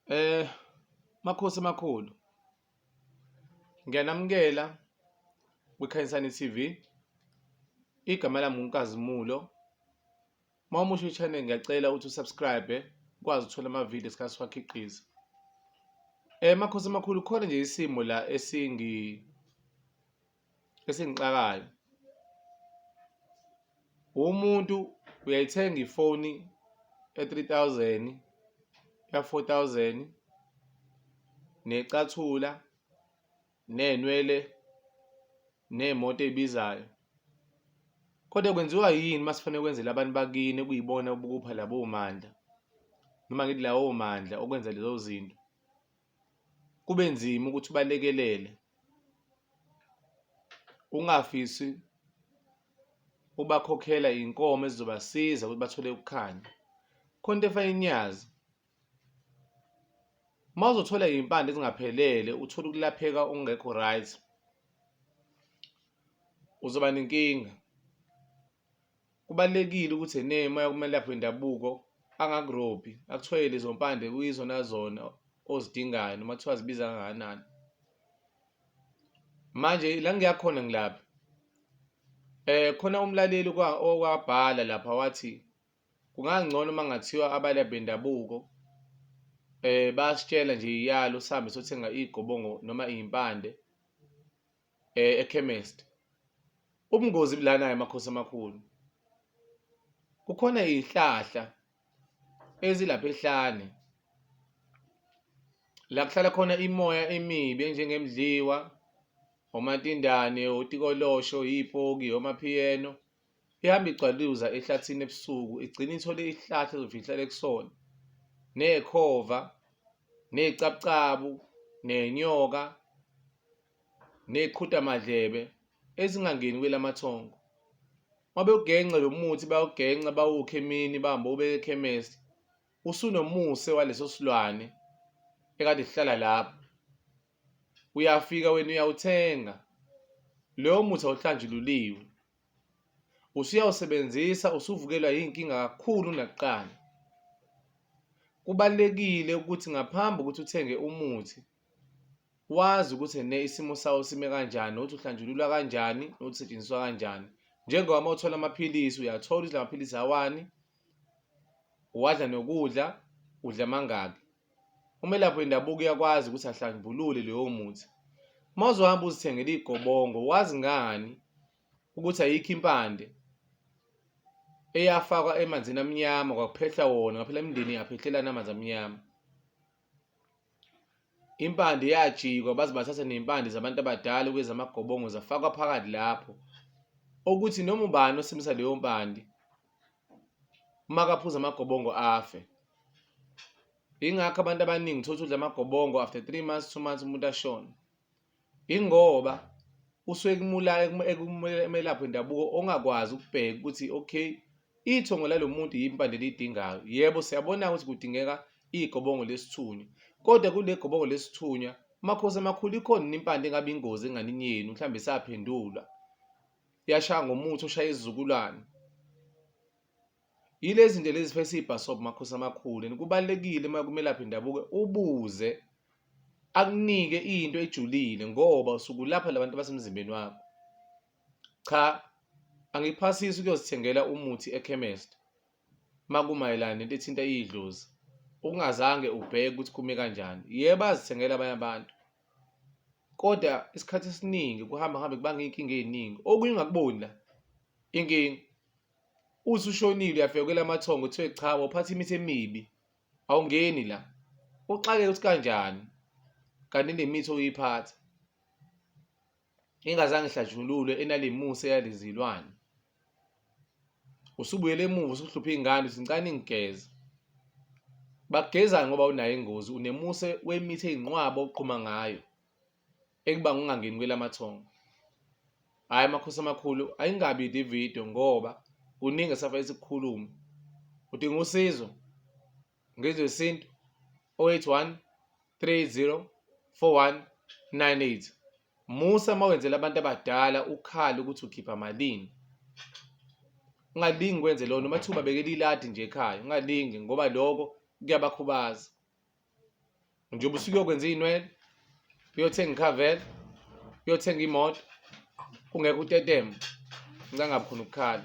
Eh Makhosi amakhulu, ngiyanamukela kwiKhanyisani TV. Igama lami uNkhazimulo. Mawumusha i-channel ngiyacela ukuthi usubscribe ukwazi ukuthola amavidiyo esikhathi siwakhiqiza. Makhosi amakhulu, khona nje isimo la esingixakayo. Umuntu uyayithenga ifoni e-3000 ya-4000 necathula nenwele nemoto ebizayo. Kodwa kwenziwa yini masifanele kwenzela abantu bakini kuyibona ubukupha labo mandla noma ngithi lawo mandla okwenza lezo zinto kube nzima ukuthi ubalekelele, ungafisi ubakhokhela inkomo ezizobasiza ukuthi bathole ukukhanya. Khona into efana inyazi, mawuzothola iy'mpande ezingaphelele uthole ukulapheka ongekho right, uzoba nenkinga. Kubalulekile ukuthi enema kumelaphi wendabuko angakurobhi, akuthwele lezo mpande kuyizona zona ozidingayo noma kuthiwa zibiza kangakanani. Manje la ngiyakhona ngilapha, khona umlaleli okwabhala lapha wathi kungangcono uma kungathiwa abalaphi bendabuko bayasitshela nje iyalo sihambe sothenga iy'gobongo noma iy'mpande ekhemesti. Ubungozi bulana-ke makhosi amakhulu, kukhona iy'hlahla ezilapha ehlane la kuhlala khona imoya emibi enjengemdliwa, omatindane, otikolosho, iy'poki, omaphiyeno. Ihamba igcwaluza ehlathini ebusuku, igcine ithole isihlahla ezofihlala kusona, nekhova, ney'cabucabu, nenyoka, ney'qhutamadlebe ezingangeni kwelamathongo. Uma bewugenca lo muthi bayawugenca bawukhe emini bahambe ubeke ekhemesi, usunomuse waleso silwane ekade sihlala lapho. Uyafika wena uyawuthenga loyo muthi awuhlanjululiwe, usuyawusebenzisa usuvukelwa yinkinga kakhulu kunakuqala. Kubalulekile ukuthi ngaphambi kokuthi uthenge umuthi wazi ukuthi isimo sawo sime kanjani, nokuthi uhlanjululwa kanjani, nokuthi usetshenziswa kanjani. Njengoba uma uthola amaphilisi uyathola ukuthi la maphilisi awani, uwadla nokudla, udla mangaki. Umelaphi wendabuko uyakwazi ukuthi ahlambulule loyo muthi. Uma uzohamba uzithengela iy'gobongo, wazi ngani ukuthi ayikho impande eyafakwa emanzini amnyama kwakuphehla wona, ngaphela imindeni yaphehlelana amanzi amnyama. Impande yajikwa baze bathatha ney'mpande zabantu abadala kwezamagobongo zafakwa phakathi lapho, ukuthi noma ubani osebenzisa leyo mpande uma kaphuza amagobongo afe. Ingakho abantu abaningi uthola udla amagobongo after 3 months 2 months umuntu ashona. Ingoba usuke emelaphi wendabuko ongakwazi ukubheka ukuthi okay, ithongo lalo muntu yimpande eliyidingayo. Yebo, siyabona ukuthi kudingeka igobongo lesithunywa, kodwa kule gobongo lesithunywa makhosi amakhulu ikhona impande engabe ingozi enganini yenu, mhlawumbe isaphendulwa yashaya ngomuthi oshaya isizukulwane. Yilezi zinto lezi fese siyibhasopo makhosi amakhulu, and kubalulekile uma kumelaphi wendabuko ubuze akunike into ejulile ngoba usuke ulapha labantu basemzimbeni wakho. Cha, angiphasisi ukuyozithengela umuthi ekhemesti makumayelana nento ethinta idlozi ungazange ubheke ukuthi kume kanjani. Yebo, bazithengela abanye abantu, kodwa isikhathi esiningi kuhamba kubanga iy'nkinga ey'ningi. Okunye ungakuboni la inkinga, uthi ushonile uyafika kwelamathongo kuthiwe cha, uphatha imithi emibi awungeni la. Uxakeke ukuthi kanjani kanti nemithi oyiphatha ingazange ihlanjululwe enale musa yalezilwane. Usubuyele emuva usuhlupha iy'ngane uthi ngicane ngigeze. Bakugezani ngoba unayo ingozi, unemuse wemithi eyinqwaba oqhuma ngayo ekubanga ungangeni kwelamathongo. Hhayi makhosi amakhulu, ayingabi ividiyo ngoba kuningi esafake sikukhulume. Udinga usizo ngezesintu 081 30 4198. Musa mawenzela abantu abadala ukhala ukuthi ukhipha malini. Ungalingi kwenze lokho noma kuthiwa ubabekela iladi nje ekhaya, ungalingi ngoba lokho kuyabakhubaza. njengoba usuke uyokwenza iy'nwele, uyothenga ikhavela, uyothenga imoto, ungekho utetema, ngangabi khona ukukhala.